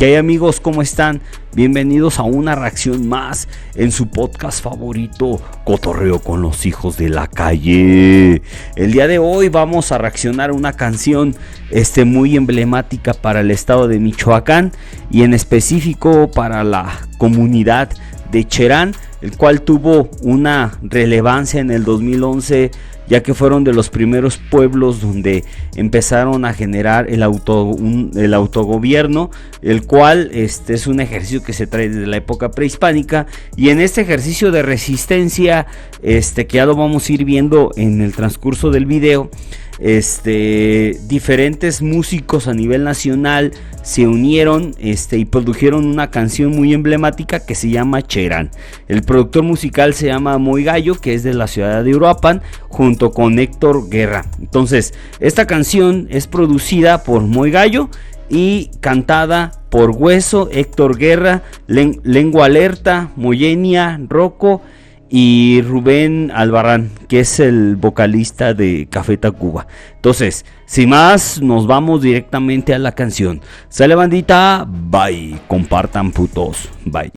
¿Qué hay, amigos? ¿Cómo están? Bienvenidos a una reacción más en su podcast favorito, Cotorreo con los Hijos de la Calle. El día de hoy vamos a reaccionar a una canción muy emblemática para el estado de Michoacán y en específico para la comunidad de Cherán, el cual tuvo una relevancia en el 2011, ya que fueron de los primeros pueblos donde empezaron a generar el autogobierno, el cual es un ejercicio que se trae desde la época prehispánica, y en este ejercicio de resistencia, que ya lo vamos a ir viendo en el transcurso del video, diferentes músicos a nivel nacional se unieron y produjeron una canción muy emblemática que se llama Cherán. El productor musical se llama Moy Gallo, que es de la ciudad de Uruapan, junto con Héctor Guerra. Entonces, esta canción es producida por Moy Gallo y cantada por Hueso, Héctor Guerra, Lengua Alerta, Moyenia, Rocco y Rubén Albarrán, que es el vocalista de Café Tacuba. Entonces, sin más, nos vamos directamente a la canción. Sale, bandita, bye, compartan, putos, bye.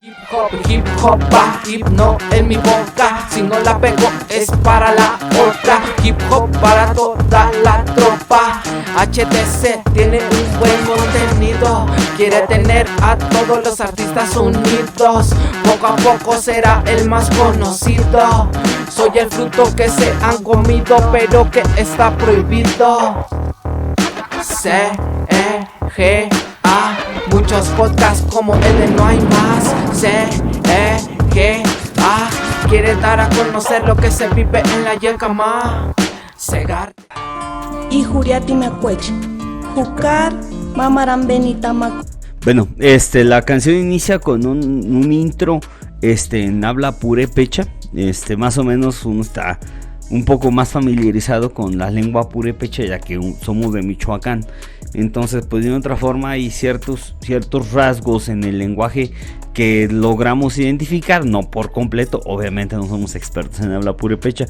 Hip hop, hipno en mi boca, si no la pego es para la otra. Hip hop para toda la tropa. HTC tiene un buen contenido, quiere tener a todos los artistas unidos. Poco a poco será el más conocido. Soy el fruto que se han comido, pero que está prohibido. C-E-G-A, muchos podcasts como el de No Hay Más. C-E-G-A, quiere dar a conocer lo que se vive en la Yelcamá. Segar y Juriati Mecuech, Jucar, Mamaran Benita Mac. Bueno, la canción inicia con un intro en habla purépecha. Más o menos uno está un poco más familiarizado con la lengua purépecha, ya que somos de Michoacán. Entonces, pues de otra forma hay ciertos rasgos en el lenguaje que logramos identificar, no por completo, obviamente no somos expertos en habla purépecha,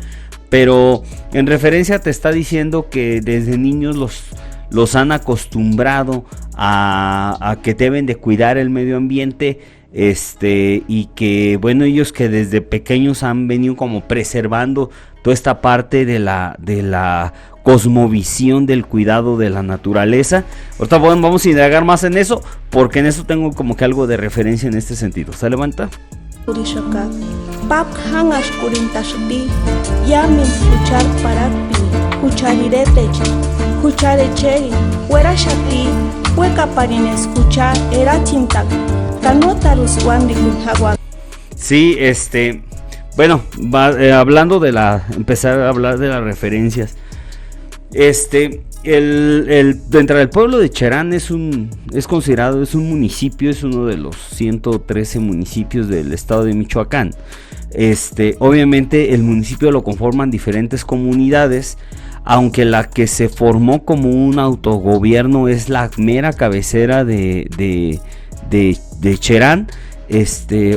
pero en referencia te está diciendo que desde niños los han acostumbrado a que deben de cuidar el medio ambiente, y que bueno, ellos que desde pequeños han venido como preservando toda esta parte de la cosmovisión del cuidado de la naturaleza. Ahorita vamos a indagar más en eso, porque en eso tengo como que algo de referencia en este sentido. ¿Se levanta? Pap hangash kurintashti, yamin escuchar parapi, escucharirete, escucharecheri, fuera shati, hueca parin escuchar, era chintak, canotarus wandi kunjagua. Sí, bueno, hablando empezar a hablar de las referencias. Dentro del pueblo de Cherán es un municipio, es uno de los 113 municipios del estado de Michoacán. Obviamente el municipio lo conforman diferentes comunidades, aunque la que se formó como un autogobierno es la mera cabecera de Cherán.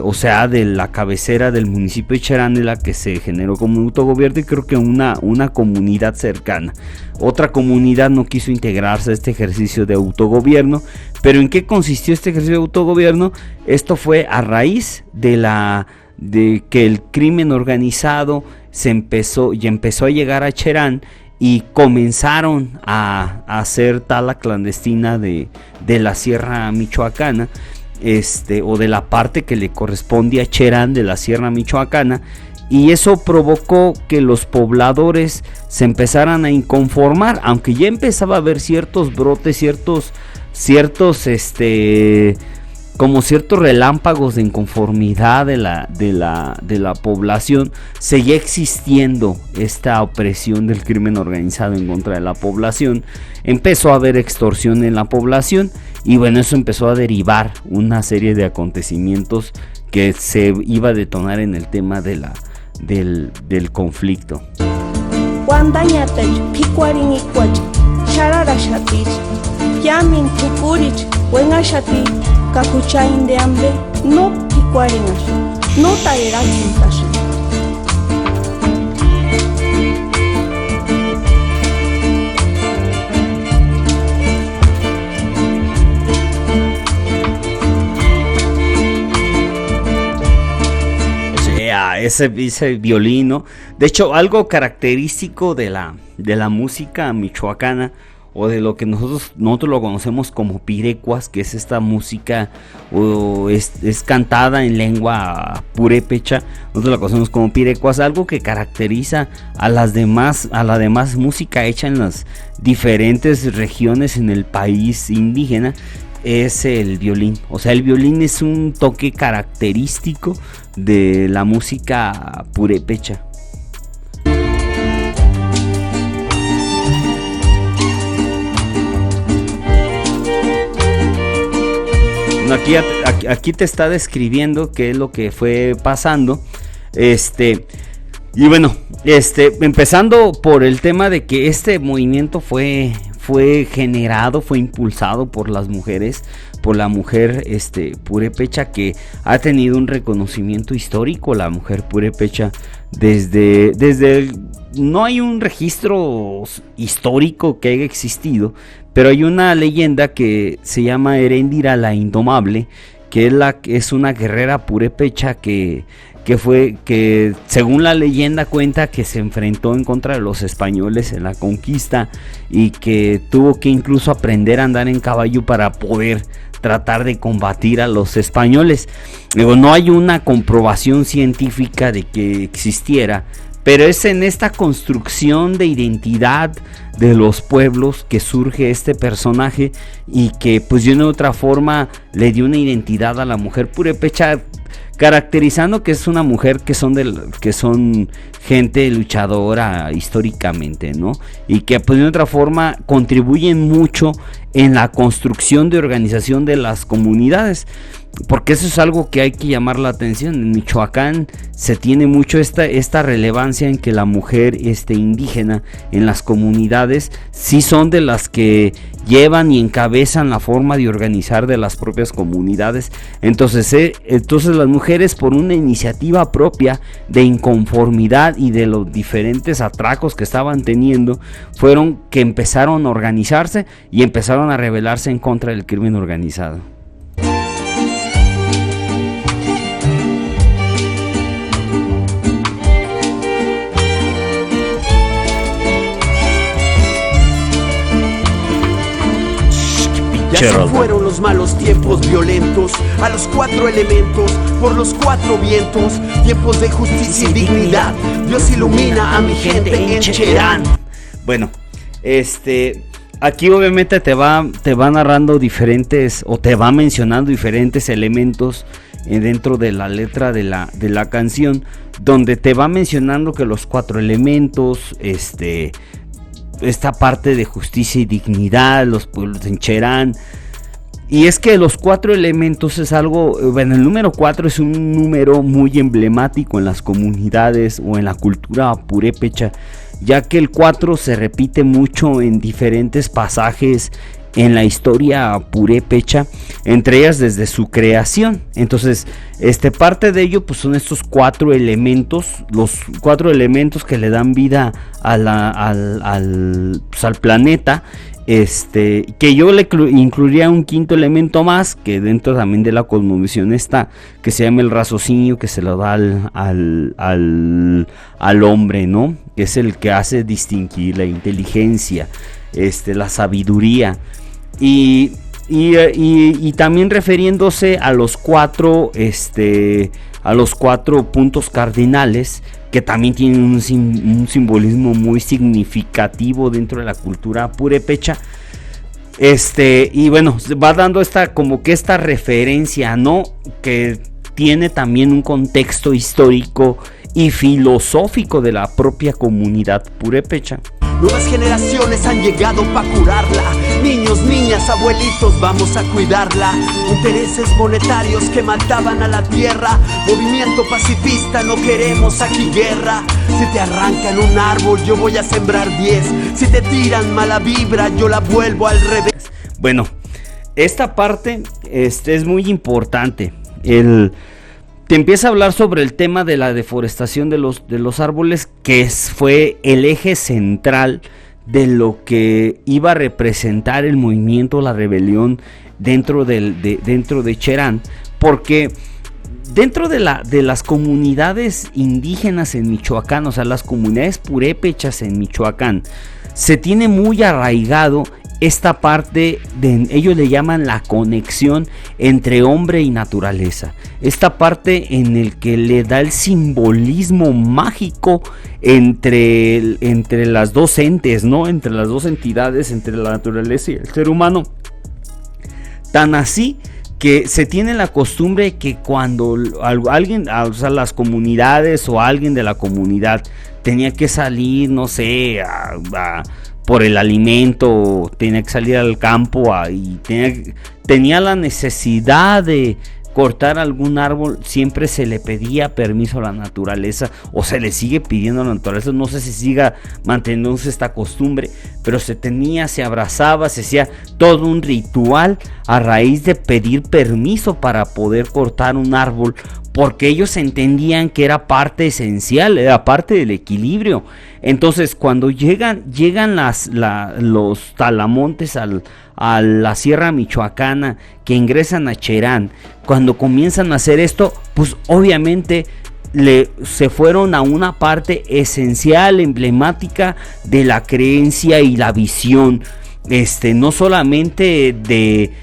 O sea, de la cabecera del municipio de Cherán, de la que se generó como un autogobierno, y creo que una comunidad cercana. Otra comunidad no quiso integrarse a este ejercicio de autogobierno. Pero ¿en qué consistió este ejercicio de autogobierno? Esto fue a raíz de que el crimen organizado empezó a llegar a Cherán, y comenzaron a hacer tala clandestina de la sierra michoacana, o de la parte que le corresponde a Cherán de la sierra michoacana, y eso provocó que los pobladores se empezaran a inconformar, aunque ya empezaba a haber ciertos brotes, ciertos como ciertos relámpagos de inconformidad de la población. Seguía existiendo esta opresión del crimen organizado en contra de la población. Empezó a haber extorsión en la población, y bueno, eso empezó a derivar una serie de acontecimientos que se iba a detonar en el tema del conflicto. No no taerá chintas. ese violino. De hecho, algo característico de la música michoacana, o de lo que nosotros lo conocemos como pirecuas, que es esta música, o es cantada en lengua purépecha, nosotros la conocemos como pirecuas. Algo que caracteriza a la demás música hecha en las diferentes regiones en el país indígena es el violín. O sea, el violín es un toque característico de la música purépecha. Aquí te está describiendo qué es lo que fue pasando. Y bueno, empezando por el tema de que este movimiento fue generado, fue impulsado por las mujeres, por la mujer purépecha, que ha tenido un reconocimiento histórico. La mujer purépecha no hay un registro histórico que haya existido, pero hay una leyenda que se llama Heréndira la Indomable, que es una guerrera purépecha que según la leyenda cuenta que se enfrentó en contra de los españoles en la conquista, y que tuvo que incluso aprender a andar en caballo para poder tratar de combatir a los españoles. Luego, no hay una comprobación científica de que existiera, pero es en esta construcción de identidad de los pueblos que surge este personaje, y que pues de una u otra forma le dio una identidad a la mujer purépecha, caracterizando que es una mujer que son gente luchadora históricamente, ¿no? Y que pues de otra forma contribuyen mucho en la construcción de organización de las comunidades, porque eso es algo que hay que llamar la atención. En Michoacán se tiene mucho esta relevancia en que la mujer indígena en las comunidades sí son de las que llevan y encabezan la forma de organizar de las propias comunidades. Entonces las mujeres, por una iniciativa propia de inconformidad y de los diferentes atracos que estaban teniendo, fueron que empezaron a organizarse y empezaron a rebelarse en contra del crimen organizado. Ya se fueron los malos tiempos violentos, a los 4 elementos, por los 4 vientos, tiempos de justicia y dignidad. Dios ilumina a mi gente en Cherán. Bueno, aquí obviamente te va narrando diferentes, o te va mencionando diferentes elementos dentro de la letra de la canción, donde te va mencionando que los 4 elementos, esta parte de justicia y dignidad, los pueblos en Cherán. Y es que los 4 elementos es algo, bueno, el número 4 es un número muy emblemático en las comunidades o en la cultura purépecha, ya que el 4 se repite mucho en diferentes pasajes en la historia purépecha, entre ellas desde su creación. Entonces, parte de ello pues son estos 4 elementos, los 4 elementos que le dan vida al planeta. Que yo le incluiría un 5.º elemento más, que dentro también de la cosmovisión está, que se llama el raciocinio, que se lo da al hombre, ¿no? Que es el que hace distinguir la inteligencia, la sabiduría, y también refiriéndose a los 4 puntos cardinales, que también tienen un simbolismo muy significativo dentro de la cultura purépecha. Y bueno, va dando esta referencia, ¿no? Que tiene también un contexto histórico y filosófico de la propia comunidad purépecha. Nuevas generaciones han llegado para curarla. Niños, niñas, abuelitos, vamos a cuidarla. Intereses monetarios que mataban a la tierra. Movimiento pacifista, no queremos aquí guerra. Si te arrancan un árbol, yo voy a sembrar 10. Si te tiran mala vibra, yo la vuelvo al revés. Bueno, esta parte es muy importante. Te empieza a hablar sobre el tema de la deforestación de los árboles, que fue el eje central de lo que iba a representar el movimiento, la rebelión dentro de Cherán, porque dentro de las comunidades indígenas en Michoacán, o sea, las comunidades purépechas en Michoacán, se tiene muy arraigado esta parte ellos le llaman la conexión entre hombre y naturaleza, esta parte en el que le da el simbolismo mágico entre las dos entes, ¿no? Entre las dos entidades, entre la naturaleza y el ser humano, tan así que se tiene la costumbre que cuando alguien, o sea, las comunidades o alguien de la comunidad tenía que salir, no sé, por el alimento, tenía que salir al campo y tenía la necesidad de cortar algún árbol, siempre se le pedía permiso a la naturaleza, o se le sigue pidiendo a la naturaleza, no sé si siga manteniéndose esta costumbre, pero se abrazaba, se hacía todo un ritual a raíz de pedir permiso para poder cortar un árbol, porque ellos entendían que era parte esencial, era parte del equilibrio. Entonces cuando llegan los talamontes a la Sierra Michoacana, que ingresan a Cherán, cuando comienzan a hacer esto, pues obviamente se fueron a una parte esencial, emblemática de la creencia y la visión, no solamente de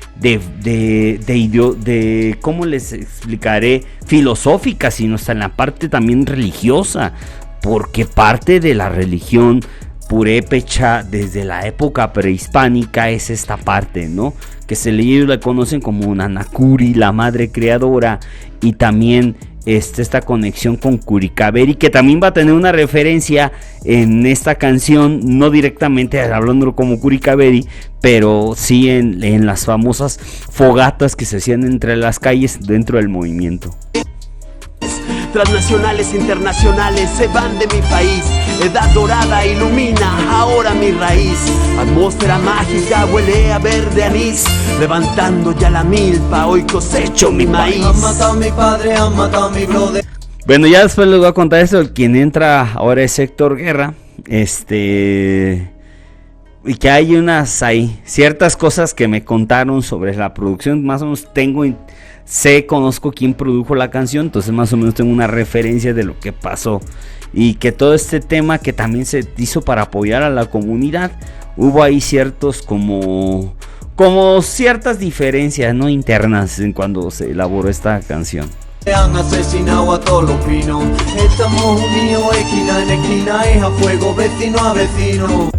¿cómo les explicaré? Filosófica, sino hasta en la parte también religiosa, porque parte de la religión purépecha desde la época prehispánica es esta parte, ¿no? Que ellos la conocen como Nanacuri, la madre creadora, y también esta conexión con Curicaberri, que también va a tener una referencia en esta canción, no directamente hablándolo como Curicaberri, pero sí en las famosas fogatas que se hacían entre las calles dentro del movimiento. Transnacionales, internacionales se van de mi país. Edad dorada ilumina ahora mi raíz. Atmósfera mágica huele a verde anís. Levantando ya la milpa, hoy cosecho mi maíz. Han matado a mi padre, han matado a mi brother. Bueno, ya después les voy a contar esto. Quien entra ahora es Héctor Guerra. Y que hay ciertas cosas que me contaron sobre la producción. Más o menos conozco quién produjo la canción, entonces más o menos tengo una referencia de lo que pasó, y que todo este tema que también se hizo para apoyar a la comunidad, hubo ahí ciertos como ciertas diferencias, ¿no?, internas en cuando se elaboró esta canción. Han asesinado a todos los pinos. Estamos unidos esquina en esquina, es a fuego, vecino a vecino.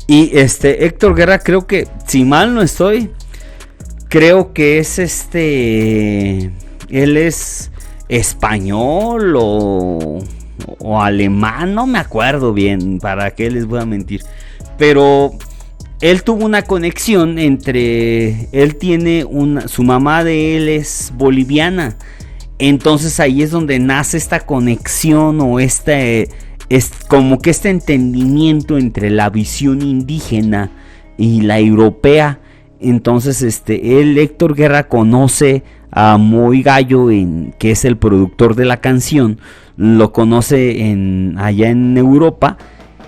Y Héctor Guerra, creo que, si mal no estoy, creo que es él es español o alemán, no me acuerdo bien, para qué les voy a mentir, pero él tuvo una conexión su mamá de él es boliviana, entonces ahí es donde nace esta conexión o es como que este entendimiento entre la visión indígena y la europea. Entonces Héctor Guerra conoce a Moy Gallo, que es el productor de la canción, lo conoce allá en Europa,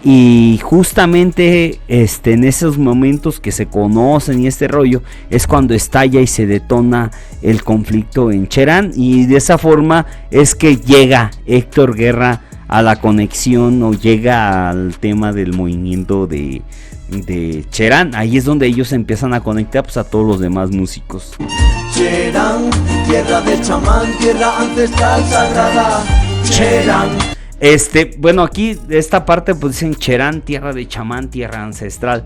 y justamente en esos momentos que se conocen y este rollo es cuando estalla y se detona el conflicto en Cherán, y de esa forma es que llega Héctor Guerra a la conexión o llega al tema del movimiento de Cherán. Ahí es donde ellos empiezan a conectar pues a todos los demás músicos. Cherán, tierra de chamán, tierra ancestral sagrada. Cherán. Bueno, aquí esta parte pues dicen Cherán, tierra de chamán, tierra ancestral.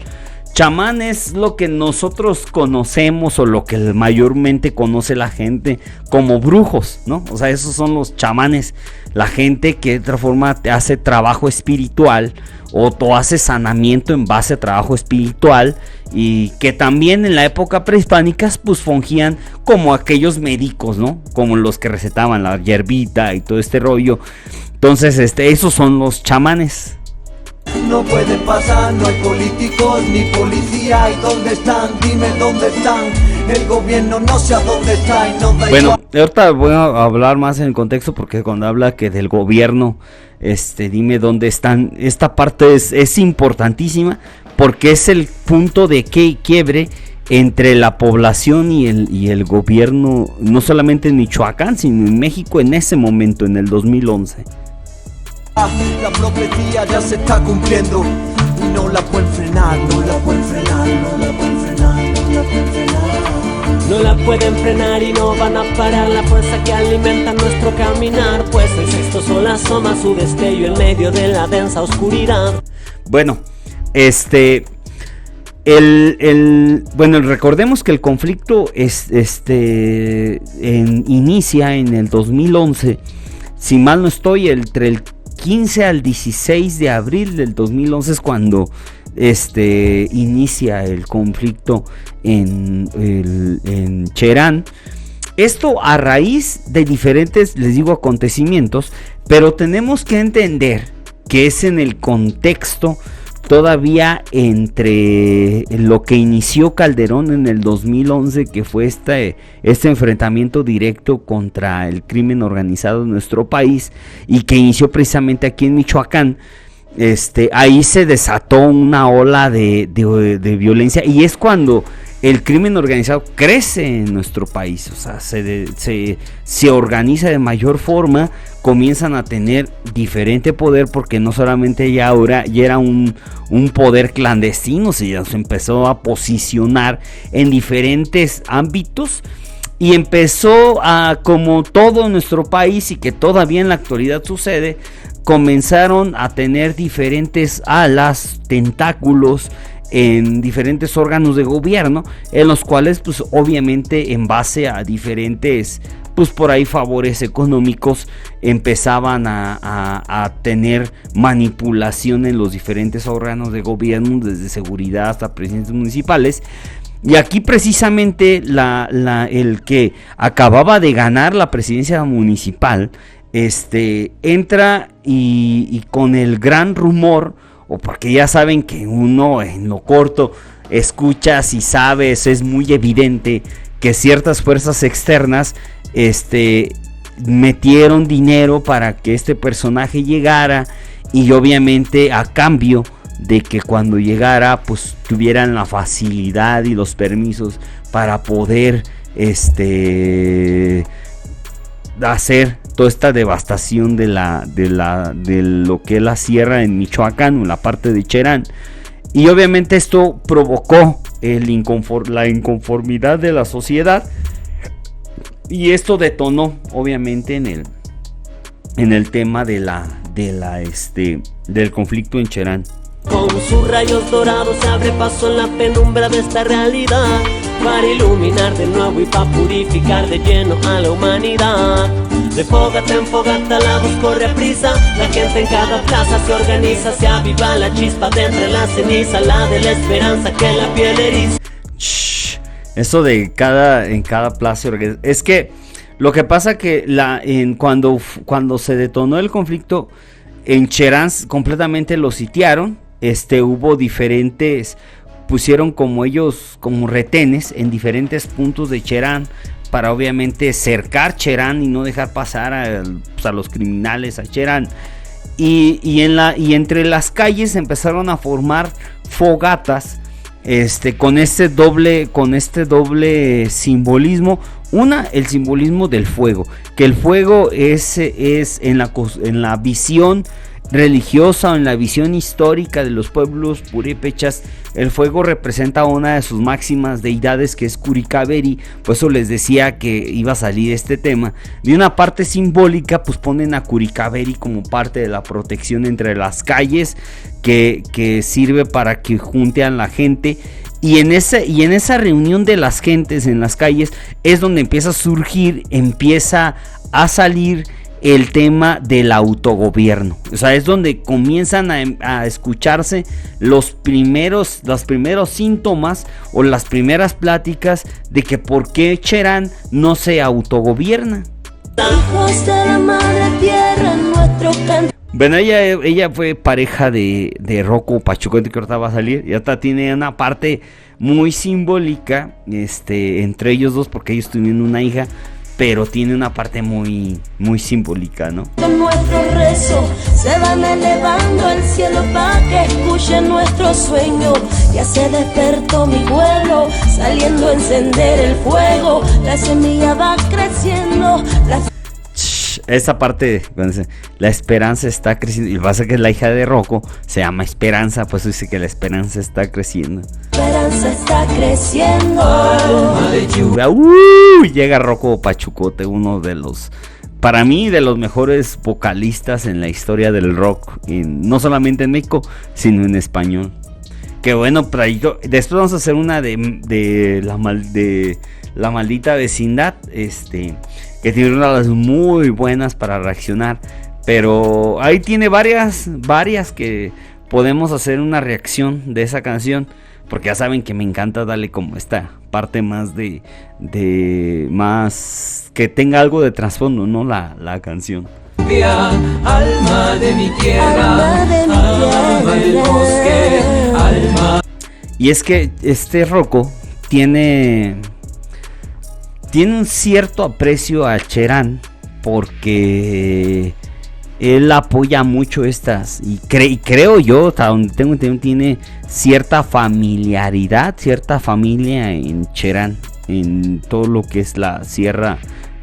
Chamán es lo que nosotros conocemos o lo que mayormente conoce la gente como brujos, ¿no? O sea, esos son los chamanes, la gente que de otra forma hace trabajo espiritual o hace sanamiento en base a trabajo espiritual, y que también en la época prehispánica pues fungían como aquellos médicos, ¿no? Como los que recetaban la hierbita y todo este rollo. Entonces, esos son los chamanes. No pueden pasar, no hay políticos ni policía. ¿Y dónde están? Dime dónde están. El gobierno no sé a dónde está y no da bueno, ahorita voy a hablar más en el contexto, porque cuando habla que del gobierno, dime dónde están, esta parte es importantísima, porque es el punto de quiebre entre la población y el gobierno, no solamente en Michoacán, sino en México en ese momento, en el 2011. La profecía ya se está cumpliendo y no la pueden frenar, no la pueden frenar, no la pueden frenar, no la pueden frenar. No la pueden frenar y no van a parar la fuerza que alimenta nuestro caminar, pues el sexto sol asoma su destello en medio de la densa oscuridad. Bueno, bueno, recordemos que el conflicto inicia en el 2011, si mal no estoy, entre el 15 al 16 de abril del 2011 es cuando inicia el conflicto en Cherán. Esto a raíz de diferentes, les digo, acontecimientos, pero tenemos que entender que es en el contexto todavía entre lo que inició Calderón en el 2011, que fue este enfrentamiento directo contra el crimen organizado en nuestro país y que inició precisamente aquí en Michoacán. Ahí se desató una ola de violencia y es cuando el crimen organizado crece en nuestro país, o sea, se organiza de mayor forma, comienzan a tener diferente poder, porque no solamente ya era un poder clandestino, sino se empezó a posicionar en diferentes ámbitos y empezó a, como todo en nuestro país y que todavía en la actualidad sucede, comenzaron a tener diferentes alas, tentáculos en diferentes órganos de gobierno, en los cuales pues obviamente en base a diferentes pues por ahí favores económicos empezaban a tener manipulación en los diferentes órganos de gobierno, desde seguridad hasta presidentes municipales. Y aquí precisamente el que acababa de ganar la presidencia municipal entra y con el gran rumor, o porque ya saben que uno en lo corto escuchas y sabes, es muy evidente que ciertas fuerzas externas metieron dinero para que este personaje llegara, y obviamente a cambio de que cuando llegara pues tuvieran la facilidad y los permisos para poder hacer toda esta devastación de lo que es la sierra en Michoacán, o la parte de Cherán. Y obviamente esto provocó la inconformidad de la sociedad, y esto detonó obviamente en el tema del conflicto en Cherán. Con sus rayos dorados se abre paso en la penumbra de esta realidad, para iluminar de nuevo y para purificar de lleno a la humanidad. De fogata en fogata la voz corre a prisa, la gente en cada plaza se organiza, se aviva la chispa de entre la ceniza, la de la esperanza que la piel eriza. Eso de en cada plaza es que lo que pasa que cuando se detonó el conflicto en Cherán, completamente lo sitiaron. Hubo diferentes, pusieron como retenes en diferentes puntos de Cherán, para obviamente cercar Cherán y no dejar pasar a los criminales a Cherán. Y entre las calles empezaron a formar fogatas con este doble simbolismo. El simbolismo del fuego, que el fuego es en la visión religiosa o en la visión histórica de los pueblos purépechas, el fuego representa una de sus máximas deidades, que es Curicaberri. Por eso les decía que iba a salir este tema. De una parte simbólica, pues ponen a Curicaberri como parte de la protección entre las calles, que sirve para que junte a la gente. Y en esa reunión de las gentes en las calles es donde empieza a salir el tema del autogobierno. O sea, es donde comienzan a escucharse los primeros síntomas o las primeras pláticas de que por qué Cherán no se autogobierna. Hijos de la madre tierra, nuestro canto. Bueno, ella fue pareja de Rocco Pachucote, que ahorita va a salir, y hasta tiene una parte muy simbólica entre ellos dos, porque ellos tuvieron una hija. pero tiene una parte muy, muy simbólica, ¿no? Con nuestro rezo se van elevando al cielo para que escuchen nuestro sueño. Ya se despertó mi pueblo, saliendo a encender el fuego. La semilla va creciendo. Esa parte, cuando dice, la esperanza está creciendo, y pasa que es la hija de Rocco, se llama Esperanza, pues dice que la esperanza está creciendo. La esperanza está creciendo. Llega Rocco Pachucote, uno de los, para mí, de los mejores vocalistas en la historia del rock, no solamente en México, sino en español. Que bueno, después vamos a hacer una de la maldita vecindad, que tiene unas muy buenas para reaccionar, pero ahí tiene varias que podemos hacer una reacción de esa canción, porque ya saben que me encanta darle como esta parte más de más que tenga algo de trasfondo, ¿no? La canción. Alma de mi tierra, alma del bosque, alma. Y es que Rocco tiene un cierto aprecio a Cherán, porque él apoya mucho estas, y creo yo, hasta donde tengo entendido, tiene cierta familiaridad, cierta familia en Cherán, en todo lo que es la sierra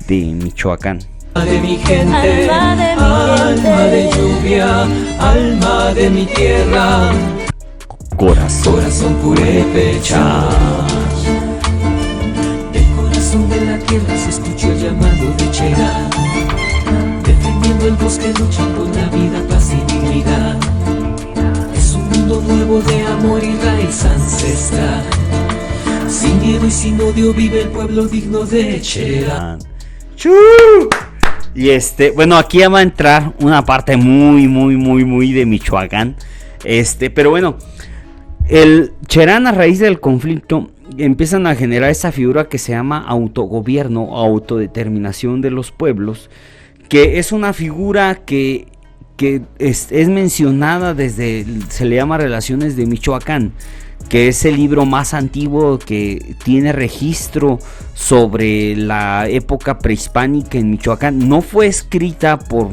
de Michoacán. Alma de mi gente, alma de lluvia, alma de mi tierra, corazón purépecha. De la tierra se escuchó el llamado de Cherán, defendiendo el bosque, luchando por la vida, paz y dignidad. Es un mundo nuevo de amor y raíz ancestral. Sin miedo y sin odio vive el pueblo digno de Cherán. Y bueno, aquí va a entrar una parte muy, muy, muy, muy de Michoacán. Pero bueno, el Cherán, a raíz del conflicto, empiezan a generar esa figura que se llama autogobierno o autodeterminación de los pueblos, que es una figura que es mencionada desde, se le llama Relaciones de Michoacán, que es el libro más antiguo que tiene registro sobre la época prehispánica en Michoacán. No fue escrita por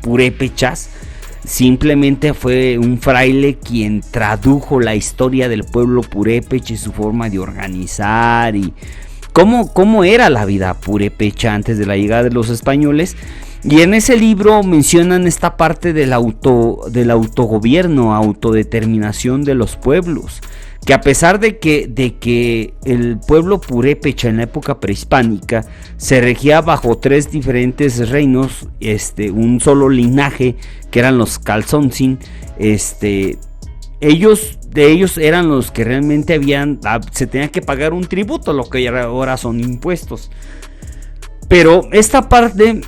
purépechas, simplemente fue un fraile quien tradujo la historia del pueblo purépecha y su forma de organizar y cómo era la vida purépecha antes de la llegada de los españoles. Y en ese libro mencionan esta parte del autogobierno, autodeterminación de los pueblos, que a pesar de que el pueblo purépecha en la época prehispánica se regía bajo 3 diferentes reinos, un solo linaje, que eran los Calzoncin, ellos eran los que realmente se tenía que pagar un tributo, lo que ahora son impuestos. Pero esta parte,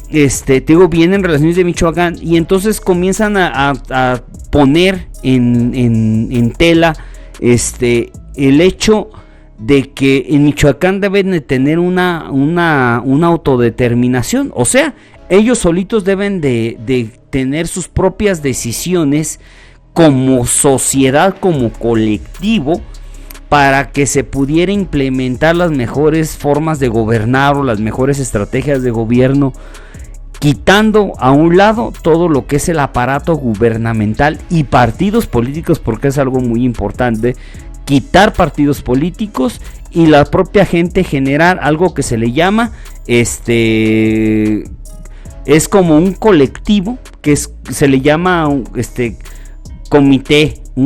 te digo, viene en Relaciones de Michoacán, y entonces comienzan a poner en tela el hecho de que en Michoacán deben de tener una autodeterminación. O sea, ellos solitos deben de tener sus propias decisiones como sociedad, como colectivo, para que se pudiera implementar las mejores formas de gobernar o las mejores estrategias de gobierno, quitando a un lado todo lo que es el aparato gubernamental y partidos políticos, porque es algo muy importante, quitar partidos políticos y la propia gente generar algo que se le llama, es como un colectivo, que se le llama un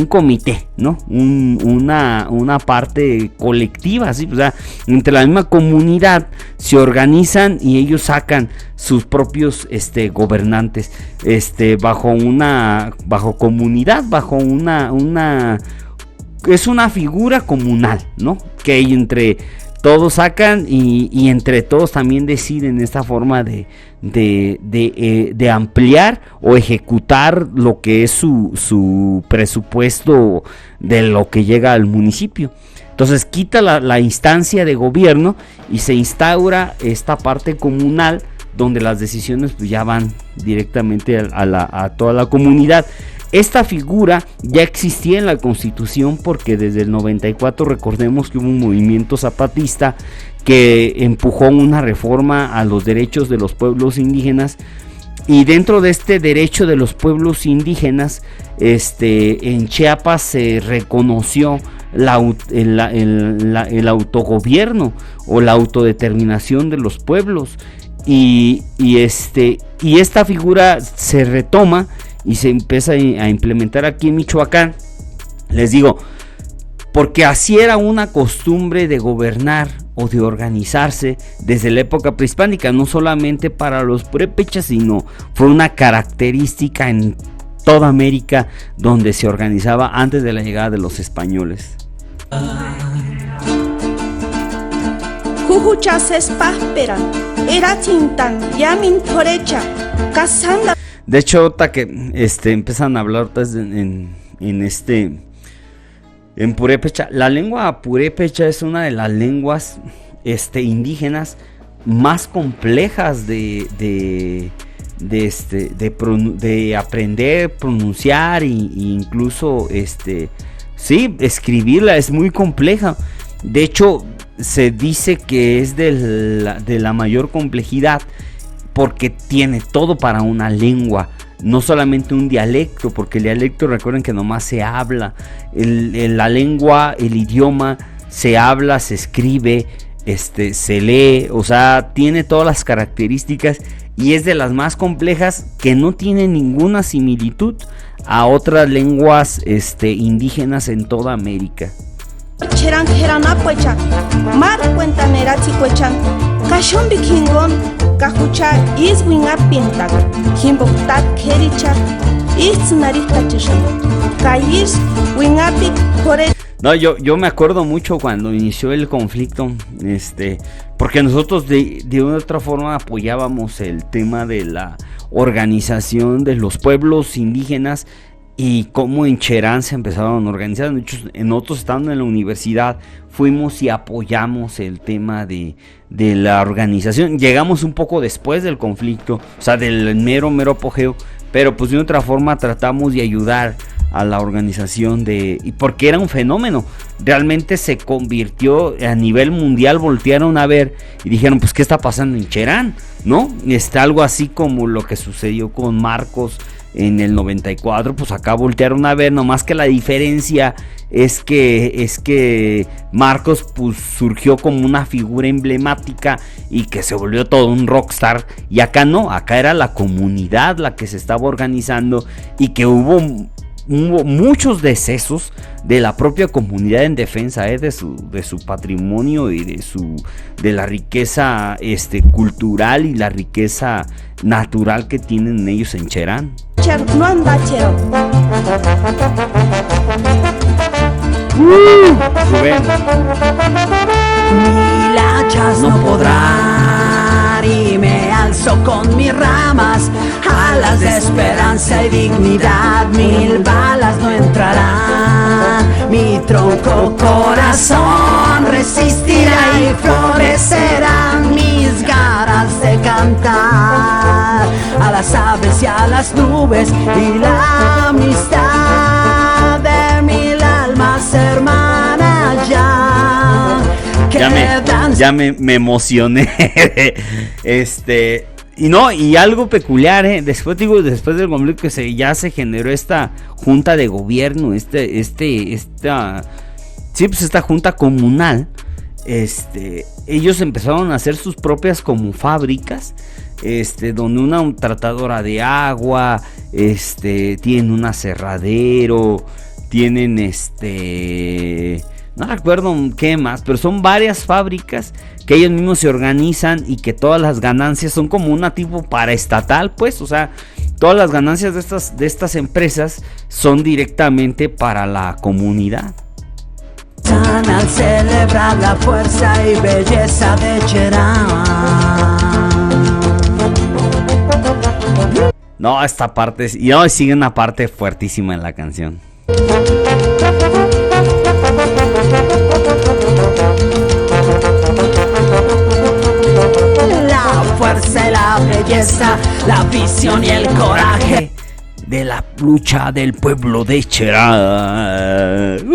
comité, ¿no? Una parte colectiva, ¿sí? O sea, entre la misma comunidad se organizan y ellos sacan sus propios gobernantes, bajo comunidad, bajo es una figura comunal, ¿no? Que entre todos sacan y entre todos también deciden esta forma de ampliar o ejecutar lo que es su presupuesto de lo que llega al municipio. Entonces quita la instancia de gobierno y se instaura esta parte comunal, donde las decisiones pues ya van directamente a toda la comunidad. esta figura ya existía en la Constitución porque desde el 94 recordemos que hubo un movimiento zapatista que empujó una reforma a los derechos de los pueblos indígenas, y dentro de este derecho de los pueblos indígenas, en Chiapas se reconoció el autogobierno o la autodeterminación de los pueblos, y esta figura se retoma y se empieza a implementar aquí en Michoacán, les digo, porque así era una costumbre de gobernar o de organizarse desde la época prehispánica, no solamente para los purépechas, sino fue una característica en toda América donde se organizaba antes de la llegada de los españoles. De hecho, ahorita que empiezan a hablar en purépecha, la lengua purépecha es una de las lenguas indígenas más complejas de aprender, pronunciar e incluso escribirla. Es muy compleja. De hecho, se dice que es de la mayor complejidad porque tiene todo para una lengua. No solamente un dialecto, porque el dialecto, recuerden que nomás se habla. La lengua, el idioma, se habla, se escribe, se lee, o sea, tiene todas las características y es de las más complejas, que no tiene ninguna similitud a otras lenguas indígenas en toda América. No, yo me acuerdo mucho cuando inició el conflicto, porque nosotros de una u otra forma apoyábamos el tema de la organización de los pueblos indígenas y cómo en Cherán se empezaron a organizar. Nosotros estando en la universidad fuimos y apoyamos el tema de la organización. Llegamos un poco después del conflicto, o sea, del mero apogeo, pero pues de otra forma tratamos de ayudar a la organización y porque era un fenómeno, realmente se convirtió a nivel mundial, voltearon a ver y dijeron, pues qué está pasando en Cherán, ¿no? Algo así como lo que sucedió con Marcos en el 94, pues acá voltearon a ver, nomás que la diferencia es que Marcos pues surgió como una figura emblemática y que se volvió todo un rockstar, y acá no, acá era la comunidad la que se estaba organizando y que hubo muchos decesos de la propia comunidad en defensa de su patrimonio y de la riqueza cultural y la riqueza natural que tienen ellos en Cherán. Rubén. Mil hachas no podrán y me alzo con mis ramas, alas de esperanza y dignidad. 1000 balas no entrarán, mi tronco corazón resistirá y florecerán mis ganas de cantar a las aves y a las nubes y la amistad de 1000 almas hermanas ya me emocioné. Y algo peculiar, después del conflicto que ya se generó esta junta de gobierno, esta junta comunal. Ellos empezaron a hacer sus propias como fábricas, donde una tratadora de agua, tienen un aserradero, tienen no recuerdo qué más, pero son varias fábricas que ellos mismos se organizan y que todas las ganancias son como una tipo paraestatal, pues, o sea, todas las ganancias de estas empresas son directamente para la comunidad. Al celebrar la fuerza y belleza de Cherán. No, esta parte sigue una parte fuertísima en la canción. La fuerza y la belleza, la visión y el coraje de la lucha del pueblo de Cherán.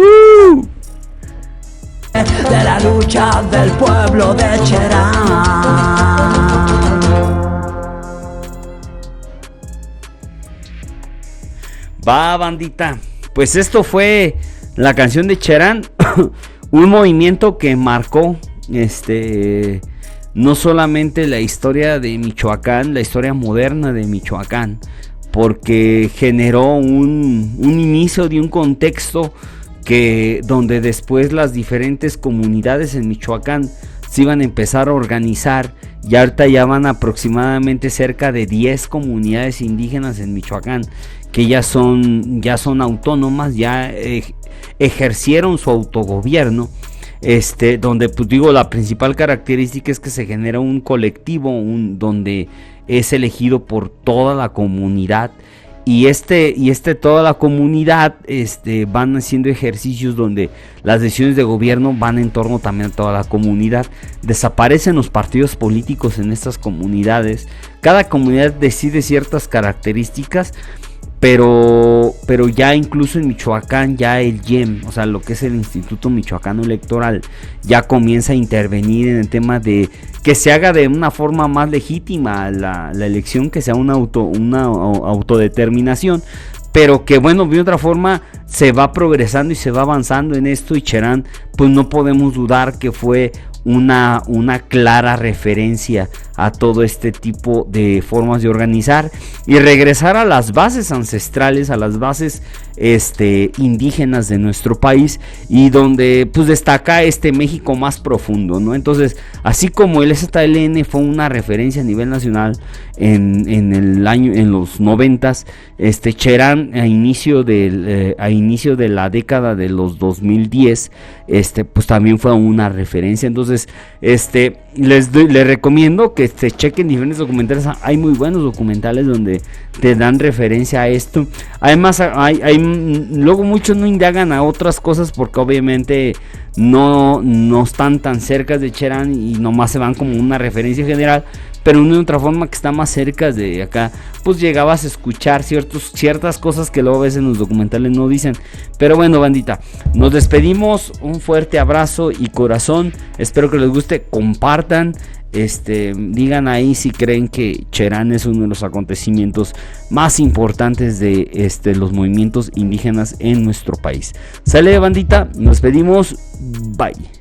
De la lucha del pueblo de Cherán. Va, bandita, pues esto fue la canción de Cherán. Un movimiento que marcó no solamente la historia de Michoacán, la historia moderna de Michoacán, porque generó un inicio de un contexto donde después las diferentes comunidades en Michoacán se iban a empezar a organizar, y ahorita ya van aproximadamente cerca de 10 comunidades indígenas en Michoacán que ya son autónomas, ya ejercieron su autogobierno, donde pues digo, la principal característica es que se genera un colectivo donde es elegido por toda la comunidad, y toda la comunidad van haciendo ejercicios donde las decisiones de gobierno van en torno también a toda la comunidad. Desaparecen los partidos políticos en estas comunidades. Cada comunidad decide ciertas características, pero ya incluso en Michoacán ya el IEM, o sea, lo que es el Instituto Michoacano Electoral, ya comienza a intervenir en el tema de que se haga de una forma más legítima la elección, que sea una autodeterminación, pero que bueno, de otra forma se va progresando y se va avanzando en esto, y Cherán pues no podemos dudar que fue una clara referencia a todo este tipo de formas de organizar y regresar a las bases ancestrales, a las bases indígenas de nuestro país, y donde pues destaca este México más profundo, ¿no? Entonces, así como el ZLN fue una referencia a nivel nacional en los 90s, Cherán a inicio de la década de los 2010, pues también fue una referencia. Entonces, les recomiendo que se chequen diferentes documentales. Hay muy buenos documentales donde te dan referencia a esto. Además, luego muchos no indagan a otras cosas porque obviamente no están tan cerca de Cherán y nomás se van como una referencia general, pero de otra forma que está más cerca de acá, pues llegabas a escuchar ciertas cosas que luego a veces en los documentales no dicen. Pero bueno, bandita, nos despedimos, un fuerte abrazo y corazón, espero que les guste, compartan, digan ahí si creen que Cherán es uno de los acontecimientos más importantes de los movimientos indígenas en nuestro país. Sale, bandita, nos despedimos, bye.